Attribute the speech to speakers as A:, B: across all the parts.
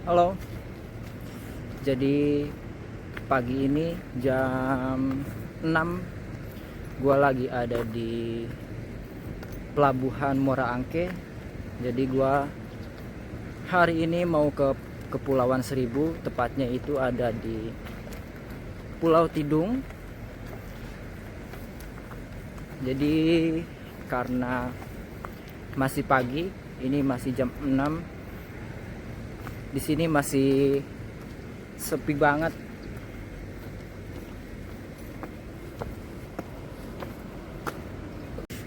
A: Halo. Jadi pagi ini jam 6 gua lagi ada di Pelabuhan Muara Angke. Jadi gua hari ini mau ke Kepulauan Seribu, tepatnya itu ada di Pulau Tidung. Jadi karena masih pagi, ini masih jam 6. Di sini masih sepi banget.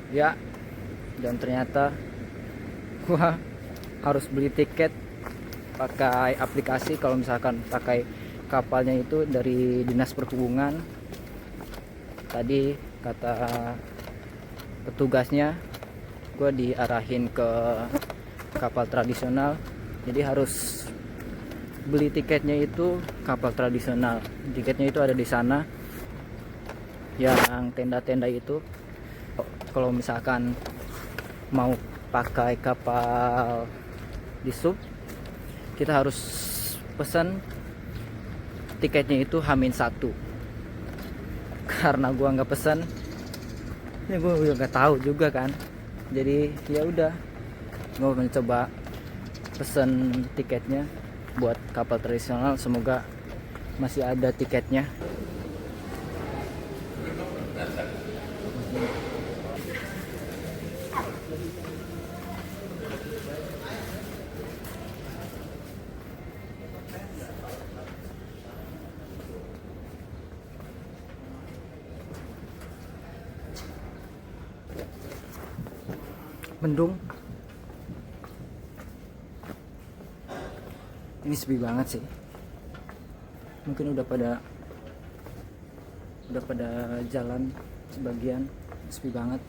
A: Ya, dan ternyata gua harus beli tiket pakai aplikasi. Kalau misalkan pakai kapalnya itu dari Dinas Perhubungan. Tadi kata petugasnya gua diarahin ke kapal tradisional, jadi harus beli tiketnya itu kapal tradisional. Tiketnya itu ada di sana, yang tenda-tenda itu. Kalau misalkan mau pakai kapal di sub, kita harus pesan tiketnya itu H-1. Karena gua nggak pesan, ya gua udah nggak tahu juga kan. Jadi ya udah, gua mencoba pesan tiketnya buat kapal tradisional. Semoga masih ada tiketnya. Mendung. Ini sepi banget sih. Mungkin udah pada jalan sebagian. Sepi banget.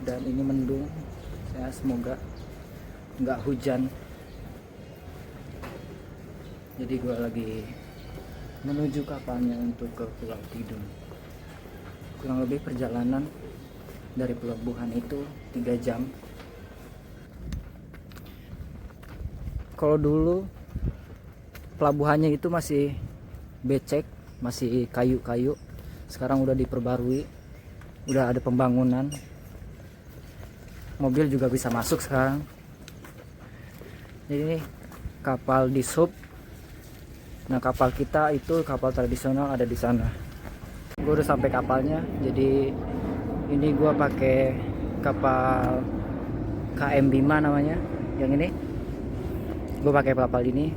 A: Dan ini mendung. Saya semoga nggak hujan. Jadi gue lagi menuju kapalnya untuk ke Pulau Tidung. Kurang lebih perjalanan dari pelabuhan itu 3 jam. Kalau dulu pelabuhannya itu masih becek, masih kayu-kayu. Sekarang udah diperbarui, udah ada pembangunan. Mobil juga bisa masuk sekarang. Jadi ini kapal di sub. Nah, kapal kita itu kapal tradisional ada di sana. Gue udah sampai kapalnya. Jadi ini gue pakai kapal KM Bima namanya. Yang ini gue pakai kapal ini,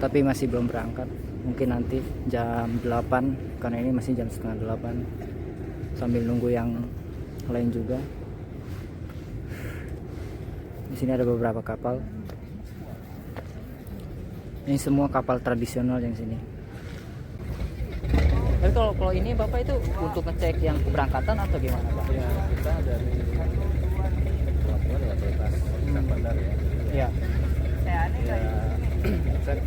A: tapi masih belum berangkat. Mungkin nanti jam 8, karena ini masih jam setengah 8. Sambil nunggu yang lain juga. Di sini ada beberapa kapal. Ini semua kapal tradisional yang sini. Tapi kalau ini Bapak itu untuk ngecek yang keberangkatan atau gimana Pak?
B: Ya, kita dari pelabuhan ya otoritas ikan bandar ya.
A: Ya.
B: Ya, cek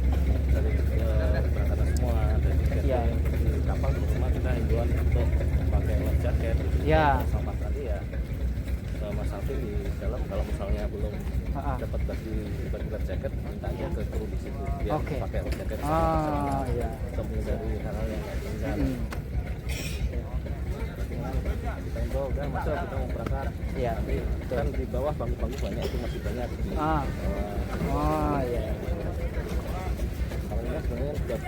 B: dari keberangkatan semua dari tiket
A: Ya.
B: di kapal, terutama kita himbauan untuk pakai life jacket.
A: Ya.
B: Sama tadi ya ke Mas Safi di dalam, kalau misalnya belum dapat bagi life jacket, minta aja ke kru di situ biar
A: Oke.
B: pakai life jacket.
A: Iya.
B: Untuk menghindari hal-hal yang nggak diinginkan. Kita himbau udah masuk, kita mau berangkat.
A: Iya.
B: Tapi kan di bawah bangku-bangku banyak, itu masih banyak.
A: Oh iya.
B: Kalau ini sebenarnya buat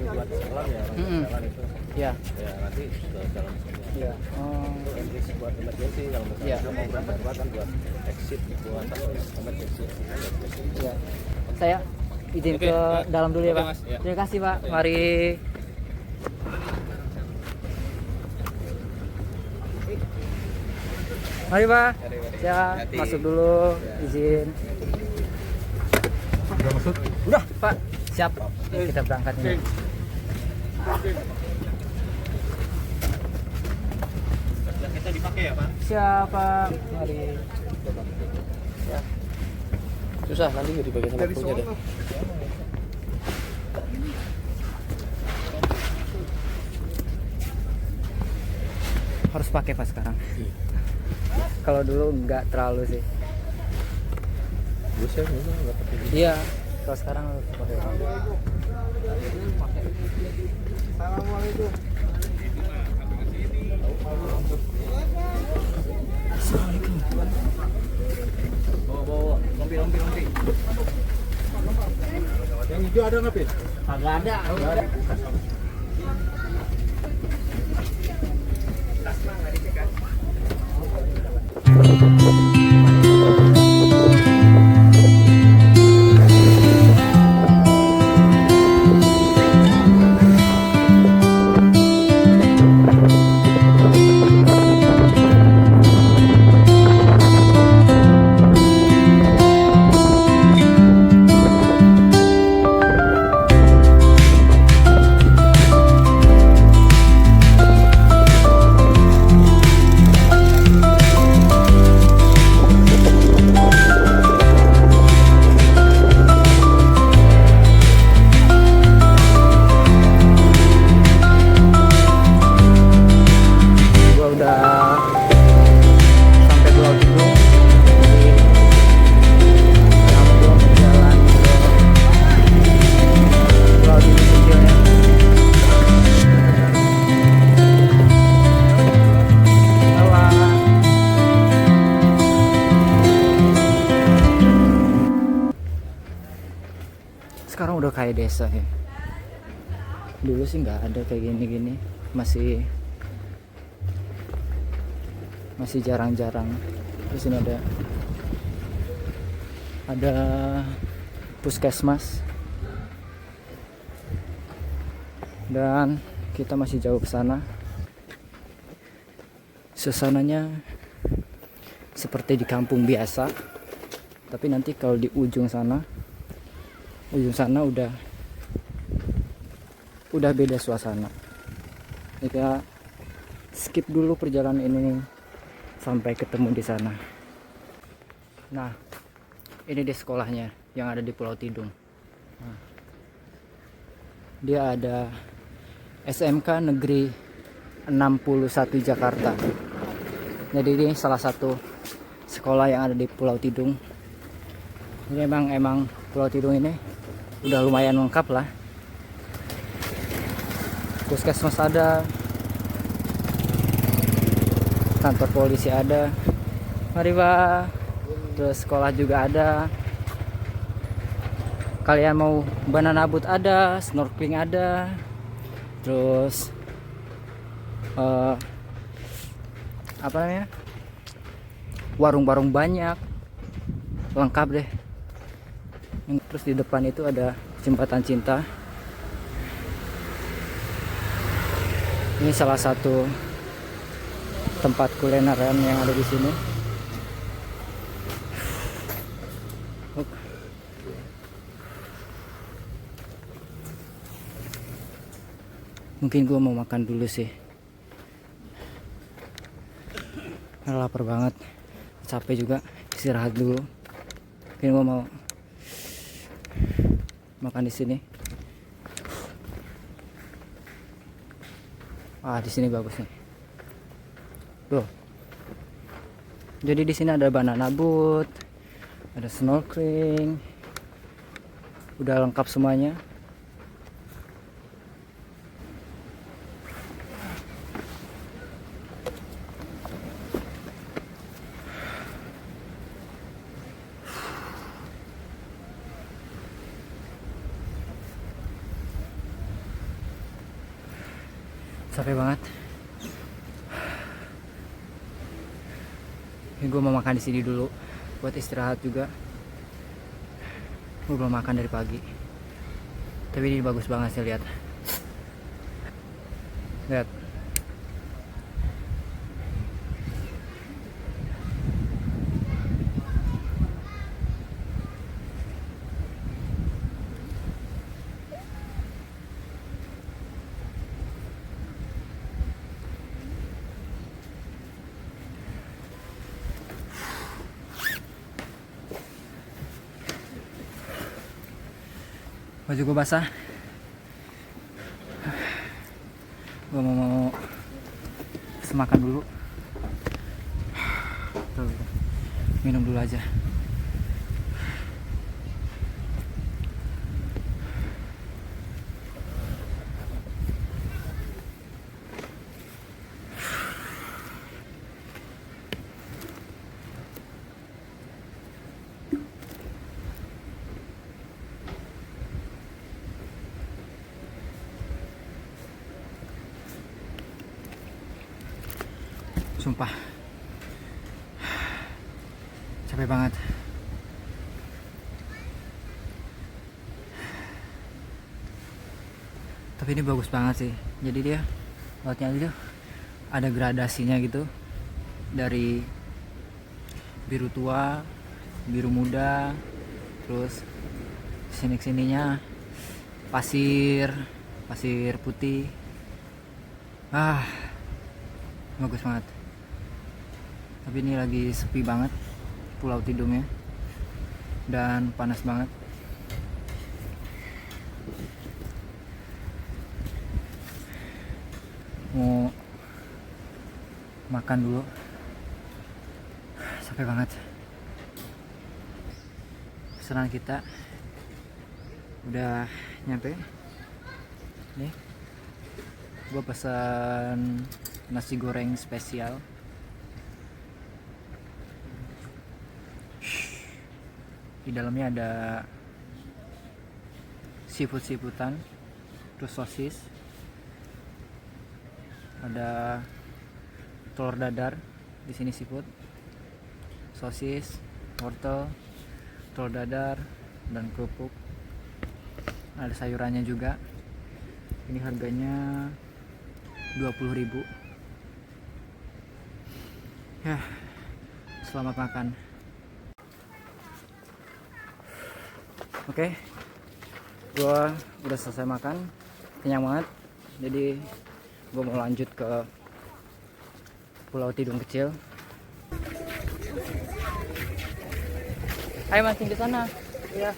B: buat jalan ya, orang jalan itu.
A: Iya.
B: Ya nanti ke dalam semua.
A: Iya.
B: Itu emergency, buat emergency, kalau misalnya
A: Iya.
B: kita mau berangkat kan buat exit, buat emergency.
A: Iya. Saya izin
B: Oke,
A: ke dalam dulu ya
B: oke,
A: Pak.
B: Mas, ya.
A: Terima kasih Pak.
B: Oke.
A: Mari. Mari Pak. Saya
B: Hati.
A: masuk dulu.
B: Ya.
A: Izin.
B: Udah masuk?
A: Udah Pak. Siap. Kita berangkat ini.
B: Kita dipakai ya Pak?
A: Siapa? Mari. Ya.
B: Susah nanti di bagian sama krunya deh.
A: Harus pakai Pak sekarang. Kalau dulu nggak terlalu sih.
B: Gue sih nggak pakai gitu.
A: Iya, kalau sekarang harus pakai.
C: Assalamualaikum.
A: Assalamualaikum.
B: Bawa lompi.
C: Yang hijau ada nggak, Pin?
A: Agak ada.
C: Nggak ada.
A: Gua udah sampai Pulau Tidung. Jadi sekarang gua mau jalan ke Pulau Tidung kecilnya. Halo. Sekarang udah kayak desa ya. Dulu sih nggak ada kayak gini-gini, masih jarang-jarang. Di sini ada puskesmas, dan kita masih jauh ke sana. Suasananya seperti di kampung biasa, tapi nanti kalau di ujung sana udah beda suasana. Kita skip dulu perjalanan ini sampai ketemu di sana. Nah, ini di sekolahnya yang ada di Pulau Tidung. Nah, dia ada SMK Negeri 61 Jakarta. Jadi ini salah satu sekolah yang ada di Pulau Tidung. Ini emang Pulau Tidung ini udah lumayan lengkap lah. Puskesmas ada, kantor polisi ada, mari Pak. Terus sekolah juga ada. Kalian mau banana boat ada, snorkeling ada, terus apa namanya, warung-warung banyak, lengkap deh. Terus di depan itu ada jembatan cinta. Ini salah satu tempat kulineran yang ada di sini. Mungkin gue mau makan dulu sih. Lapar banget, capek juga, istirahat dulu. Mungkin gue mau makan di sini. Di sini bagus nih. Tuh. Jadi di sini ada banana boat, ada snorkeling. Udah lengkap semuanya. Capek banget. Ini gue mau makan di sini dulu buat istirahat juga. Gue belum makan dari pagi. Tapi ini bagus banget sih, lihat. Lihat. Baju gue basah. Gue mau makan dulu. Tuh, minum dulu aja. Sumpah capek banget. Tapi ini bagus banget sih. Jadi dia lautnya itu ada gradasinya gitu, dari biru tua, biru muda, terus sini-sininya pasir putih. Bagus banget. Tapi ini lagi sepi banget Pulau Tidungnya dan panas banget. Mau makan dulu, capek banget. Pesanan kita udah nyampe nih. Gua pesan nasi goreng spesial. Di dalamnya ada seafood-seafoodan, terus sosis, ada telur dadar, di sini seafood, sosis, wortel, telur dadar, dan kerupuk. Ada sayurannya juga. Ini harganya 20.000. Ya, selamat makan. Oke, gua udah selesai makan, kenyang banget. Jadi gua mau lanjut ke Pulau Tidung kecil. Ayo mancing di sana.
C: Iya.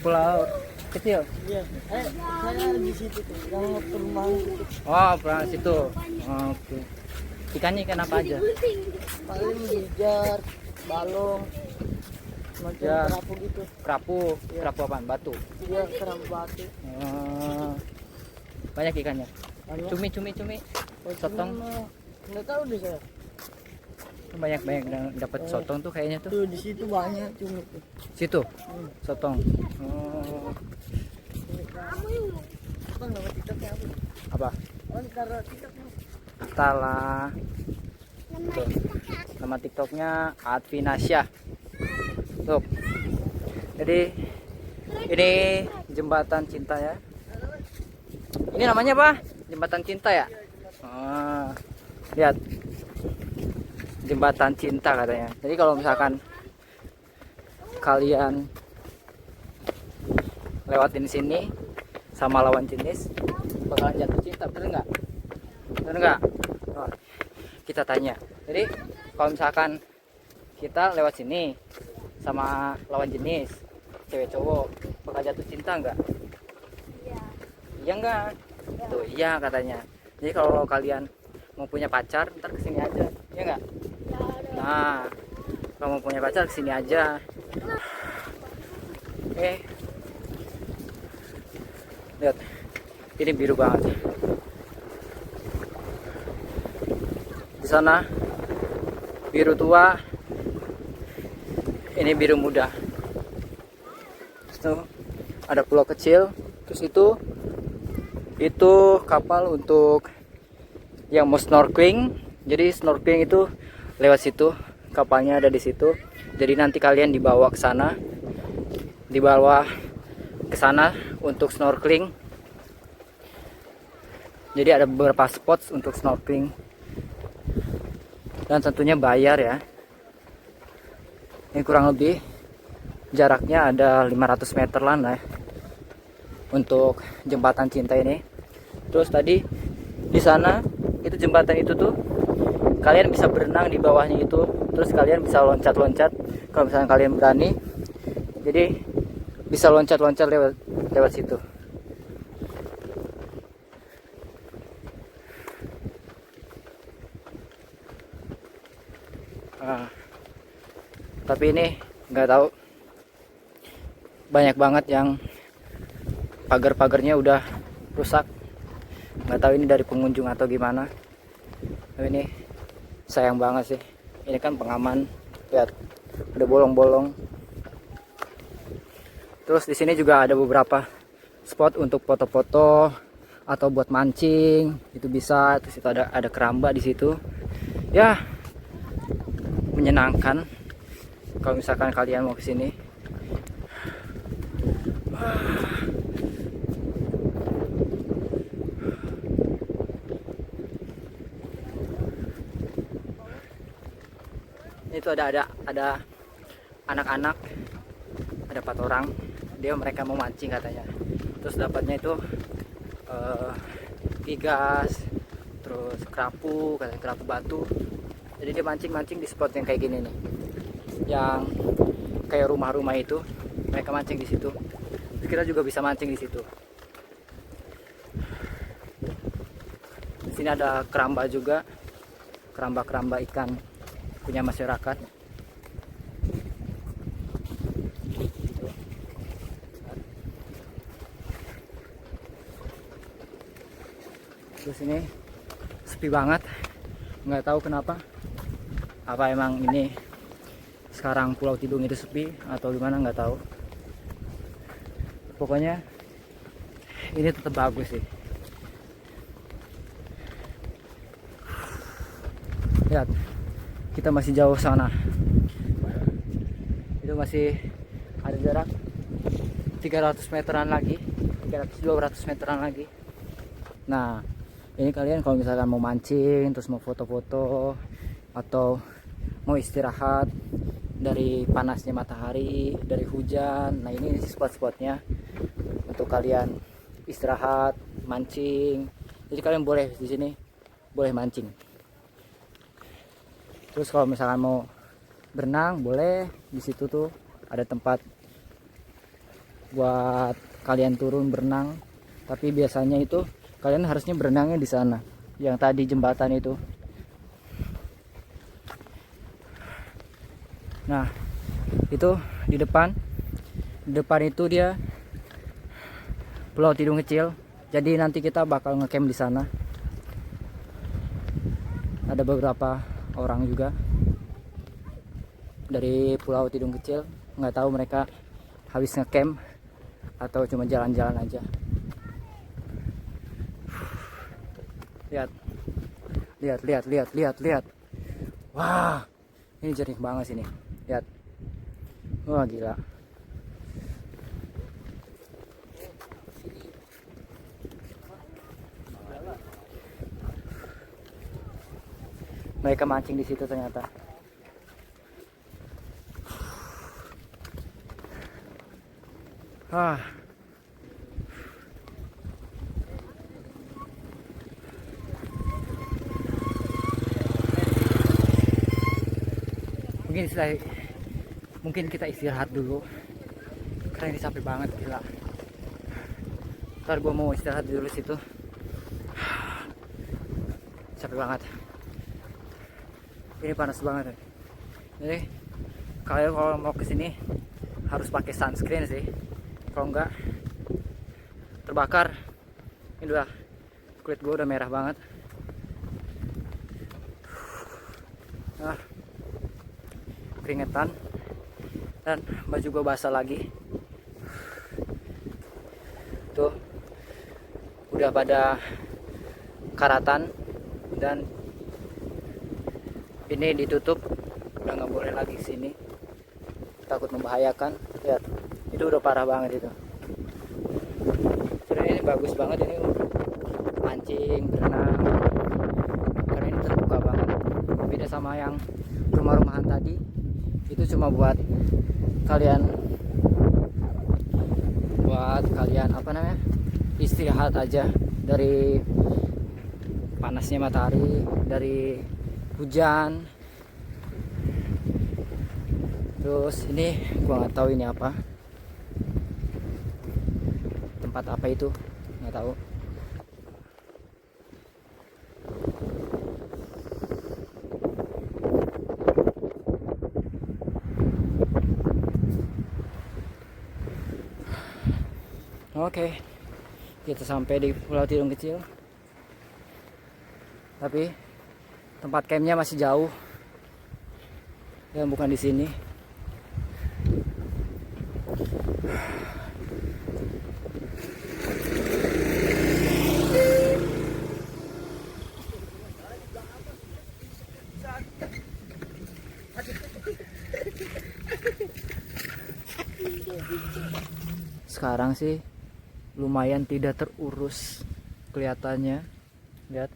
A: Pulau kecil.
C: Iya. Saya di situ tuh, yang perumahan itu.
A: Oh, perumahan situ. Oke. Ikannya ikan apa aja?
C: Paling bijar, balong, macam
A: Ya.
C: kerapu gitu.
A: Kerapu, kerapu apaan? Batu.
C: Iya, kerapu batu.
A: Banyak ikannya.
C: Banyak.
A: Cumi. Sotong.
C: Nggak tahu deh saya.
A: Banyak dapat sotong tuh kayaknya tuh.
C: Tuh di situ banyak cumi tuh.
A: Situ. Sotong. Oh,
C: Bang, nama TikToknya apa?
A: apa?
C: Oh, taruh TikToknya.
A: Salah. Tuh. Nama TikToknya Advinasya. Tuh. Jadi ini jembatan cinta ya. Ini namanya apa? Jembatan cinta ya? Lihat. Jembatan cinta katanya. Jadi kalau misalkan kalian lewatin sini sama lawan jenis bakalan jatuh cinta, bener nggak? Bener nggak? Oh, kita tanya. Jadi kalau misalkan kita lewat sini sama lawan jenis cewek cowok bakal jatuh cinta nggak? Iya nggak? Tuh iya katanya. Jadi kalau kalian mau punya pacar ntar kesini aja, ya nggak? Nah, kalau mau punya pacar kesini aja. Lihat, ini biru banget. Di sana biru tua, ini biru muda. Terus tuh ada pulau kecil. Terus itu kapal untuk yang mau snorkeling. Jadi snorkeling itu lewat situ, kapalnya ada di situ. Jadi nanti kalian dibawa ke sana, untuk snorkeling. Jadi ada beberapa spot untuk snorkeling dan tentunya bayar ya. Ini kurang lebih jaraknya ada 500 meter lah ya, untuk jembatan cinta ini. Terus tadi di sana itu jembatan itu tuh kalian bisa berenang di bawahnya itu, terus kalian bisa loncat-loncat kalau misalnya kalian berani. Jadi bisa loncat-loncat lewat situ. Nah, tapi ini nggak tahu, banyak banget yang pagar-pagarnya udah rusak. Nggak tahu ini dari pengunjung atau gimana. Tapi ini sayang banget sih. Ini kan pengaman, lihat ada bolong-bolong. Terus di sini juga ada beberapa spot untuk foto-foto atau buat mancing, itu bisa. Terus itu ada keramba di situ. Ya, menyenangkan kalau misalkan kalian mau ke sini. Itu ada anak-anak, ada 4 orang, mereka mau mancing katanya. Terus dapatnya itu igas, terus kerapu, katanya kerapu batu. Jadi dia mancing di spot yang kayak gini nih, yang kayak rumah-rumah itu, mereka mancing di situ. Terus kita juga bisa mancing di situ. Di sini ada keramba juga, keramba ikan punya masyarakat. Terus ini sepi banget, nggak tahu kenapa. Apa emang ini sekarang Pulau Tidung itu sepi atau gimana, nggak tahu. Pokoknya ini tetap bagus sih. Lihat, kita masih jauh sana. Itu masih ada jarak 300 meteran lagi, 200 meteran lagi. Nah, ini kalian kalau misalkan mau mancing, terus mau foto-foto, atau mau istirahat dari panasnya matahari, dari hujan, nah ini spot-spotnya untuk kalian istirahat, mancing. Jadi kalian boleh di sini, boleh mancing. Terus kalau misalkan mau berenang, boleh. Di situ tuh ada tempat buat kalian turun berenang. Tapi biasanya itu kalian harusnya berenangnya di sana, yang tadi jembatan itu. Nah, itu di depan itu dia Pulau Tidung kecil. Jadi nanti kita bakal ngecamp di sana. Ada beberapa orang juga dari Pulau Tidung kecil, nggak tahu mereka habis ngecamp atau cuma jalan-jalan aja. Lihat. Wah, ini jernih banget sini. Lihat. Wah, gila. Mereka mancing di situ ternyata. Mungkin kita istirahat dulu, karena ini capek banget, gila. Ntar gue mau istirahat dulu situ, capek banget. Ini panas banget. Jadi kalian kalau mau kesini harus pakai sunscreen sih, kalau enggak terbakar. Ini udah, kulit gue udah merah banget. Keringetan dan baju gue basah lagi. Tuh udah pada karatan dan ini ditutup, udah nggak boleh lagi sini, takut membahayakan. Lihat, itu udah parah banget itu. Sebenarnya ini bagus banget ini mancing, berenang, karena ini terbuka banget. Beda sama yang rumah-rumahan tadi, itu cuma buat kalian apa namanya, istirahat aja dari panasnya matahari, dari hujan. Terus ini gua nggak tahu ini apa, tempat apa itu, nggak tahu. Oke, kita sampai di Pulau Tidung Kecil. Tapi tempat campnya masih jauh. Ya, bukan di sini. Sekarang sih lumayan tidak terurus kelihatannya. Lihat.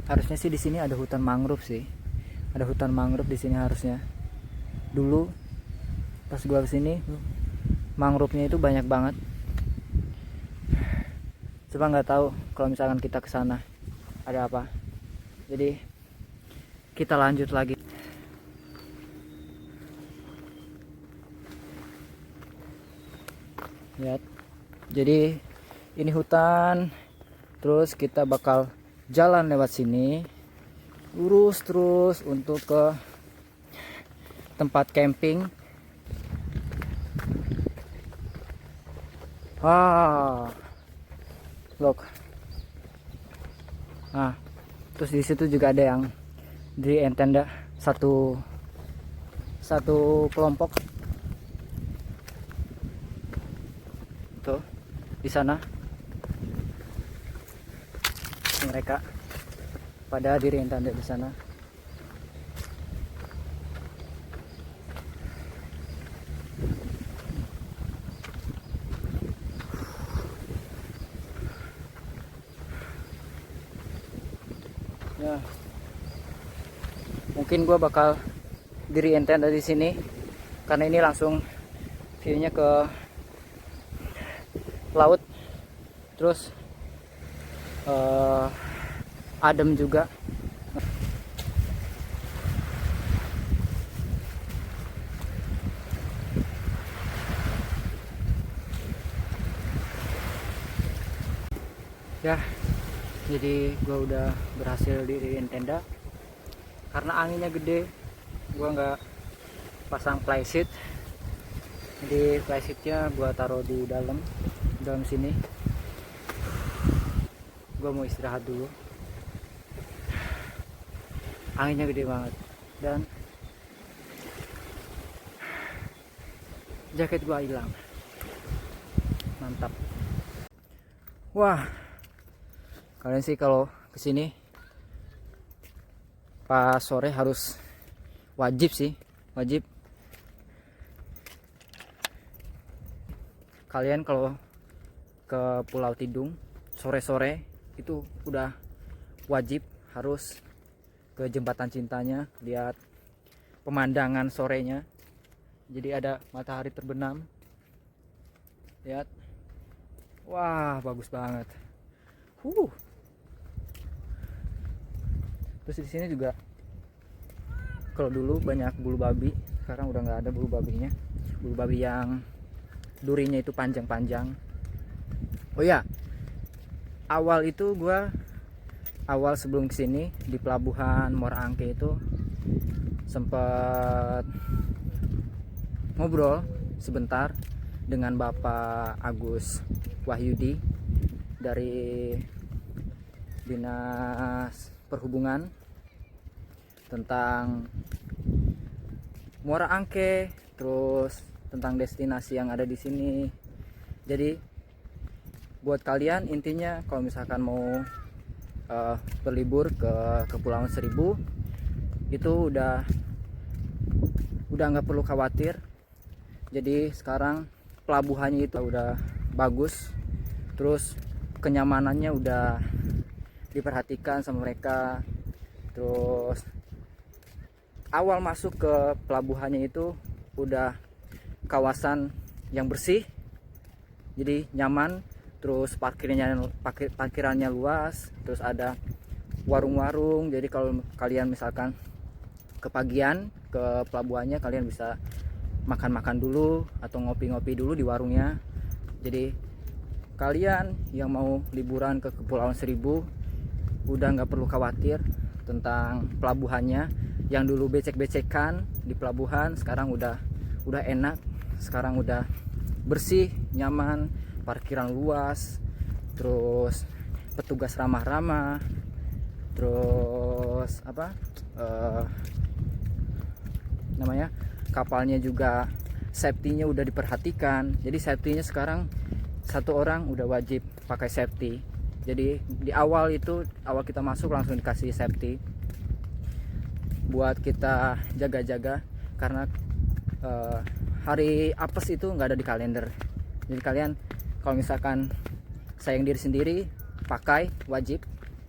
A: Harusnya sih di sini ada hutan mangrove sih. Ada hutan mangrove di sini harusnya. Dulu pas gua kesini mangrove-nya itu banyak banget. Coba nggak tahu kalau misalkan kita ke sana ada apa. Jadi kita lanjut lagi. Lihat. Jadi ini hutan. Terus kita bakal jalan lewat sini. Lurus terus untuk ke tempat camping. Look. Nah, terus di situ juga ada yang di tenda satu kelompok. Tuh, di sana mereka pada diri tenda di sana. Ya, mungkin gua bakal diriin tenda di sini karena ini langsung view-nya ke laut, terus adem juga. Ya, jadi gue udah berhasil diriin tenda. Karena anginnya gede, gue nggak pasang plyseat. Jadi plyseatnya gue taruh di dalam sini. Gue mau istirahat dulu. Anginnya gede banget dan jaket gue hilang. Mantap. Wah, kalian sih kalau kesini pas sore harus wajib kalian kalau ke Pulau Tidung sore-sore itu udah wajib harus ke Jembatan Cintanya, lihat pemandangan sorenya. Jadi ada matahari terbenam. Lihat. Wah, bagus banget. Terus di sini juga kalau dulu banyak bulu babi, sekarang udah nggak ada bulu babinya. Bulu babi yang durinya itu panjang-panjang. Oh ya, awal sebelum kesini di pelabuhan Muara Angke itu sempat ngobrol sebentar dengan Bapak Agus Wahyudi dari Dinas Perhubungan tentang Muara Angke, terus tentang destinasi yang ada di sini. Jadi buat kalian intinya kalau misalkan mau berlibur ke Kepulauan Seribu itu udah nggak perlu khawatir. Jadi sekarang pelabuhannya itu udah bagus, terus kenyamanannya udah diperhatikan sama mereka. Terus awal masuk ke pelabuhannya itu udah kawasan yang bersih, jadi nyaman. Terus parkirannya luas, terus ada warung-warung. Jadi kalau kalian misalkan kepagian ke pelabuhannya, kalian bisa makan-makan dulu atau ngopi-ngopi dulu di warungnya. Jadi kalian yang mau liburan ke Kepulauan Seribu udah nggak perlu khawatir tentang pelabuhannya. Yang dulu becek-becekan di pelabuhan sekarang udah enak, sekarang udah bersih, nyaman, parkiran luas, terus petugas ramah-ramah, terus apa namanya, kapalnya juga safety-nya udah diperhatikan. Jadi safety-nya sekarang satu orang udah wajib pakai safety. Jadi di awal kita masuk langsung dikasih safety buat kita jaga-jaga, karena hari apes itu nggak ada di kalender. Jadi kalian kalau misalkan sayang diri sendiri pakai wajib,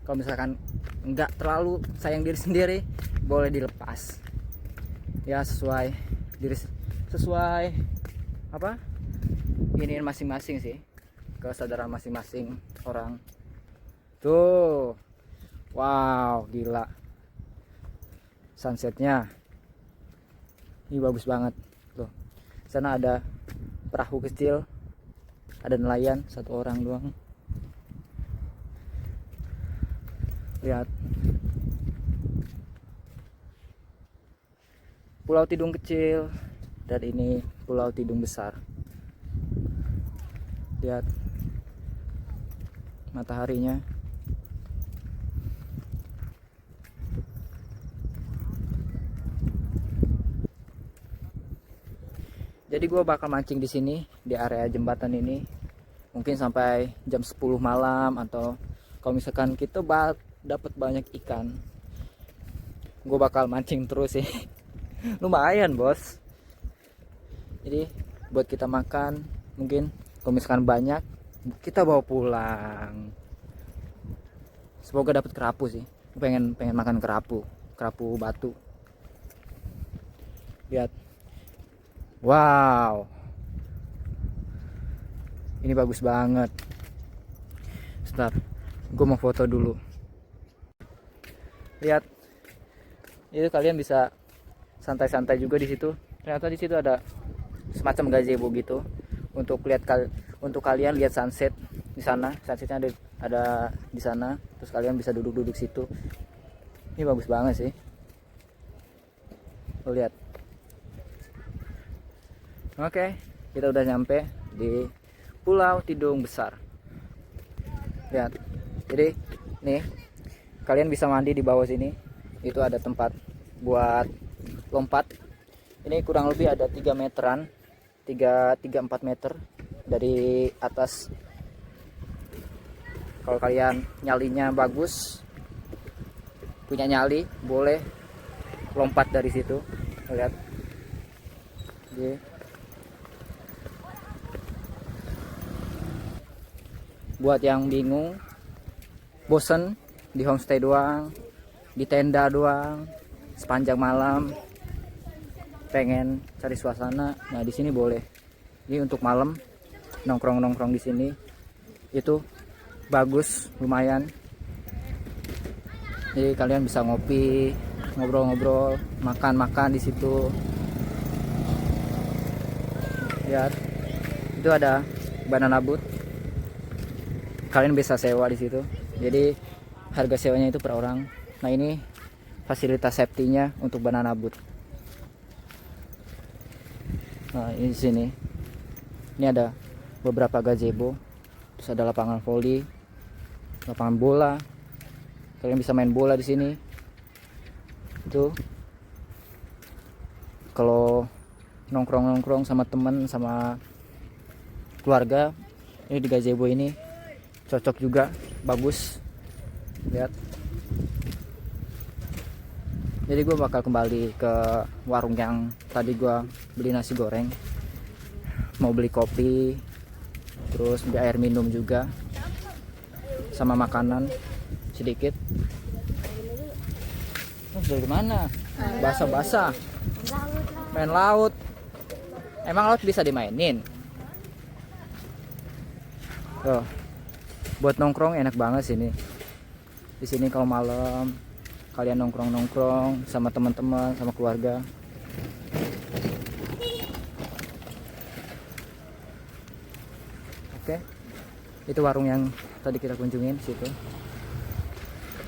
A: kalau misalkan nggak terlalu sayang diri sendiri boleh dilepas ya, sesuai apa ini masing-masing sih, kesadaran masing-masing orang. Tuh, wow, gila sunsetnya ini bagus banget. Tuh, sana ada perahu kecil, ada nelayan satu orang doang. Lihat Pulau Tidung kecil dan ini Pulau Tidung besar. Lihat mataharinya. Jadi gue bakal mancing di sini di area jembatan ini mungkin sampai jam 10 malam, atau kalau misalkan kita dapat banyak ikan, gue bakal mancing terus sih. Lumayan bos. Jadi buat kita makan, mungkin kalau misalkan banyak kita bawa pulang. Semoga dapat kerapu sih. Pengen makan kerapu batu. Lihat, wow, ini bagus banget. Sebentar, gue mau foto dulu. Lihat, itu kalian bisa santai-santai juga di situ. Ternyata di situ ada semacam gazebo gitu untuk kalian lihat sunset di sana. Sunsetnya ada di sana, terus kalian bisa duduk-duduk situ. Ini bagus banget sih. Lo lihat. Oke, kita udah nyampe di Pulau Tidung besar. Lihat. Jadi nih, kalian bisa mandi di bawah sini. Itu ada tempat buat lompat. Ini kurang lebih ada 3 meteran, 3-4 meter dari atas. Kalau kalian nyalinya bagus, punya nyali, boleh lompat dari situ. Lihat. Jadi, buat yang bingung, bosen di homestay doang, di tenda doang, sepanjang malam, pengen cari suasana, nah di sini boleh. Ini untuk malam nongkrong di sini itu bagus, lumayan. Jadi kalian bisa ngopi, ngobrol-ngobrol, makan di situ. Lihat, itu ada banana boat. Kalian bisa sewa di situ. Jadi harga sewanya itu per orang. Nah ini fasilitas safety-nya untuk banana boat. Nah ini di sini. Ini ada beberapa gazebo. Terus ada lapangan voli, lapangan bola. Kalian bisa main bola di sini. Itu kalau nongkrong sama teman, sama keluarga, ini di gazebo ini cocok juga, bagus. Lihat. Jadi gue bakal kembali ke warung yang tadi gue beli nasi goreng, mau beli kopi, terus beli air minum juga, sama makanan sedikit. Dari mana? Basah-basah. Main laut. Emang laut bisa dimainin? Tuh, buat nongkrong enak banget sini. Di sini kalau malam kalian nongkrong sama teman-teman, sama keluarga. Oke, itu warung yang tadi kita kunjungin situ.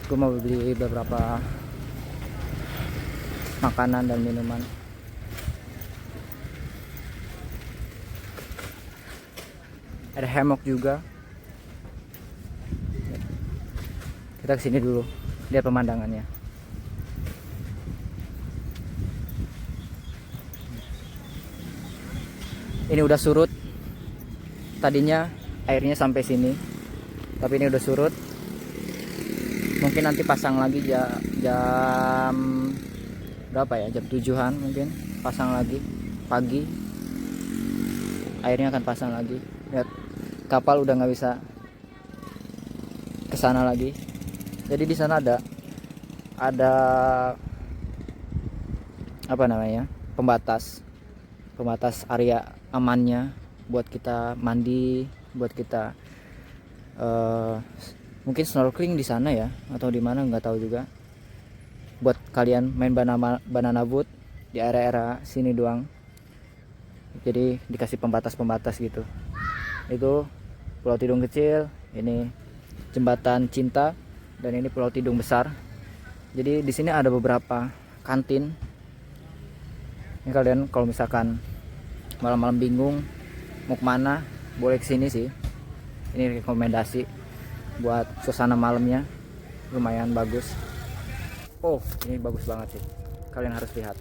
A: Gue mau beli beberapa makanan dan minuman. Ada hammock juga. Kita kesini dulu, lihat pemandangannya. Ini udah surut. Tadinya airnya sampai sini, tapi ini udah surut. Mungkin nanti pasang lagi jam berapa ya? Jam 7-an mungkin pasang lagi pagi. Airnya akan pasang lagi. Lihat, kapal udah nggak bisa ke sana lagi. Jadi di sana ada apa namanya? Pembatas area amannya buat kita mandi, buat kita mungkin snorkeling di sana ya, atau di mana nggak tahu juga. Buat kalian main banana boat di area sini doang. Jadi dikasih pembatas gitu. Itu Pulau Tidung kecil, ini Jembatan Cinta, dan ini Pulau Tidung besar. Jadi di sini ada beberapa kantin. Ini kalian kalau misalkan malam-malam bingung mau kemana, boleh kesini sih. Ini rekomendasi buat suasana malamnya, lumayan bagus. Oh, ini bagus banget sih, kalian harus lihat.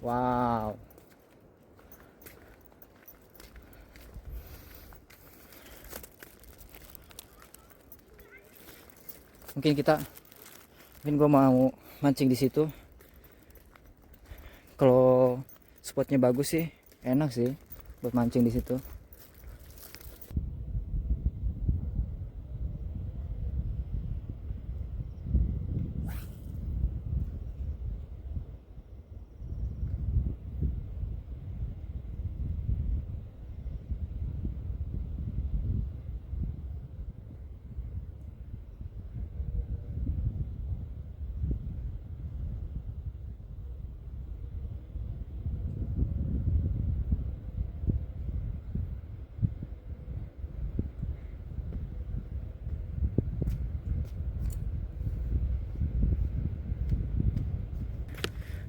A: Wow, mungkin gue mau mancing di situ. Kalau spotnya bagus sih, enak sih buat mancing di situ.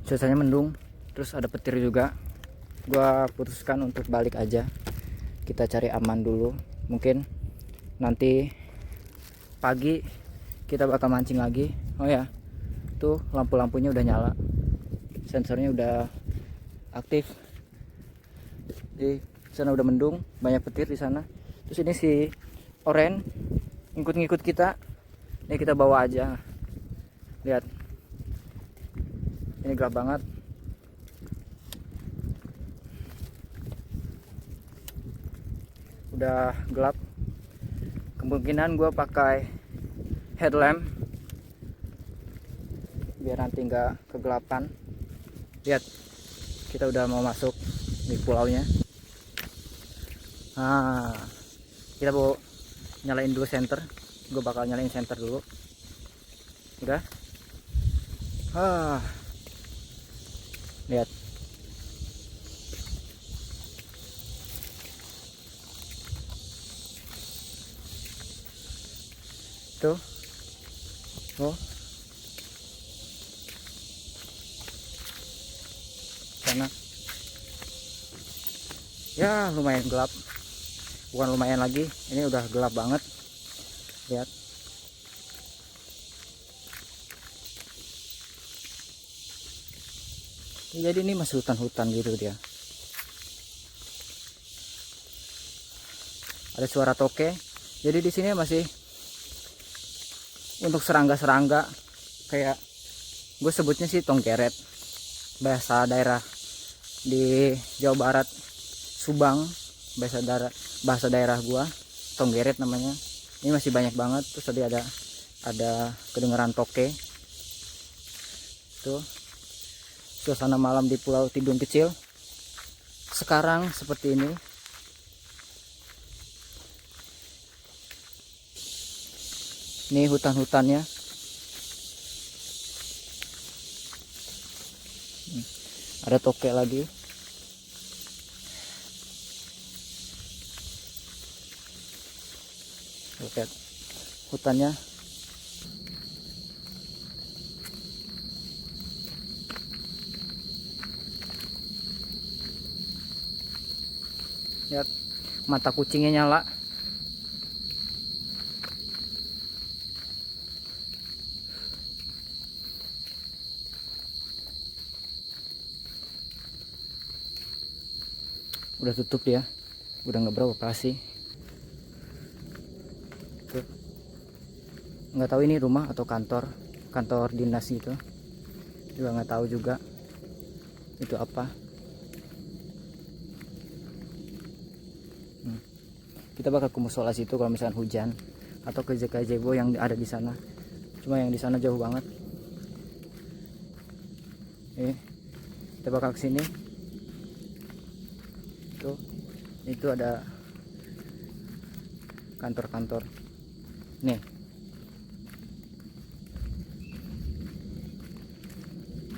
A: Cuacanya mendung, terus ada petir juga. Gua putuskan untuk balik aja, kita cari aman dulu. Mungkin nanti pagi kita bakal mancing lagi. Oh ya, tuh lampu-lampunya udah nyala, sensornya udah aktif. Di sana udah mendung, banyak petir di sana. Terus ini si Oren ngikut-ngikut kita. Ini kita bawa aja. Lihat, ini gelap banget. Udah gelap. Kemungkinan gue pakai headlamp biar nanti nggak kegelapan. Lihat, kita udah mau masuk di pulaunya. Kita mau nyalain dulu senter. Gue bakal nyalain senter dulu. Udah. Lihat, tuh. Oh, sana ya lumayan gelap, bukan lumayan lagi, ini udah gelap banget. Lihat, jadi ini masih hutan-hutan gitu dia. Ada suara toke. Jadi di sini masih untuk serangga-serangga, kayak gue sebutnya sih tongkeret, bahasa daerah di Jawa Barat, Subang, bahasa daerah gua tongkeret namanya. Ini masih banyak banget. Terus tadi ada kedengeran toke. Tuh suasana malam di Pulau Tidung kecil sekarang seperti ini. Ini hutan-hutannya. Ada toke lagi. Lihat hutannya. Lihat mata kucingnya nyala. Udah tutup dia, udah nggak beroperasi. Tuh. Nggak tahu ini rumah atau kantor dinas gitu, juga nggak tahu juga itu apa. Kita bakal ke musola situ kalau misalkan hujan, atau ke gazebo yang ada di sana, cuma yang di sana jauh banget. Kita bakal ke sini. Itu ada kantor-kantor nih.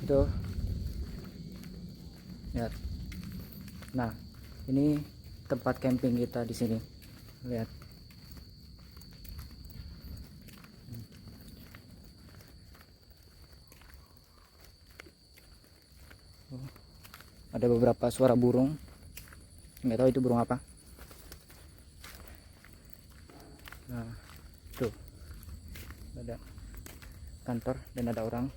A: Itu lihat. Nah, ini tempat camping kita di sini. Lihat. Ada beberapa suara burung. Nggak tahu itu burung apa. Nah, tuh ada kantor dan ada orang.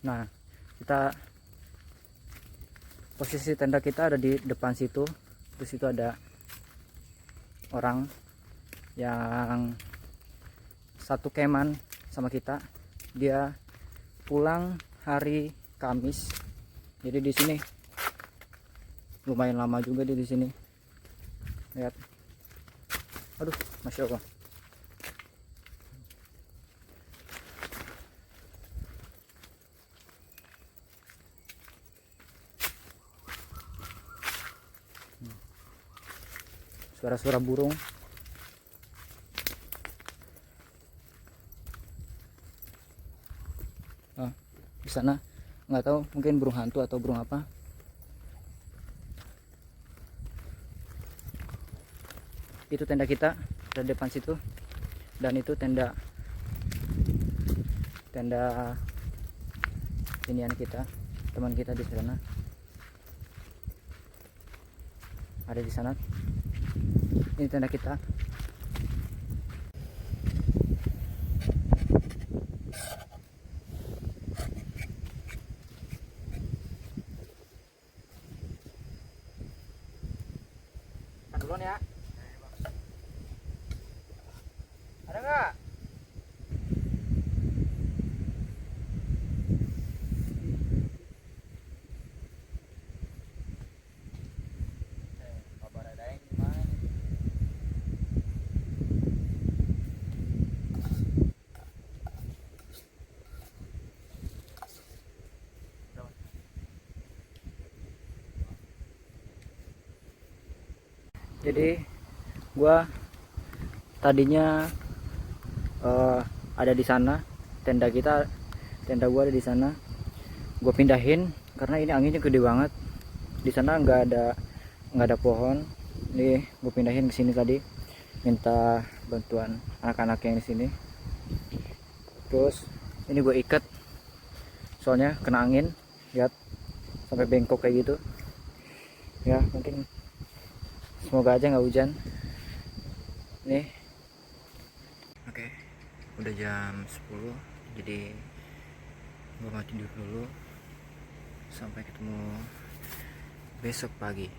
A: Nah, posisi tenda kita ada di depan situ. Terus itu ada orang yang satu keman sama kita. Dia pulang hari Kamis. Jadi di sini lumayan lama juga dia di sini. Lihat. Aduh, Masya Allah. Suara-suara burung. Di sana nggak tahu, mungkin burung hantu atau burung apa. Itu tenda kita di depan situ, dan itu tenda inian kita, teman kita di sana ada di sana. Ini tenda kita. Duluan ya. Ada nggak? Kabar ada yang gimana? Jadi gua tadinya ada di sana, tenda gua ada di sana. Gua pindahin karena ini anginnya gede banget. Di sana nggak ada pohon. Nih gua pindahin ke sini tadi, minta bantuan anak-anak yang di sini. Terus ini gua ikat, soalnya kena angin. Lihat sampai bengkok kayak gitu. Ya mungkin semoga aja nggak hujan. Nih. Oke, udah jam 10, jadi gua mau tidur dulu. Sampai ketemu besok pagi.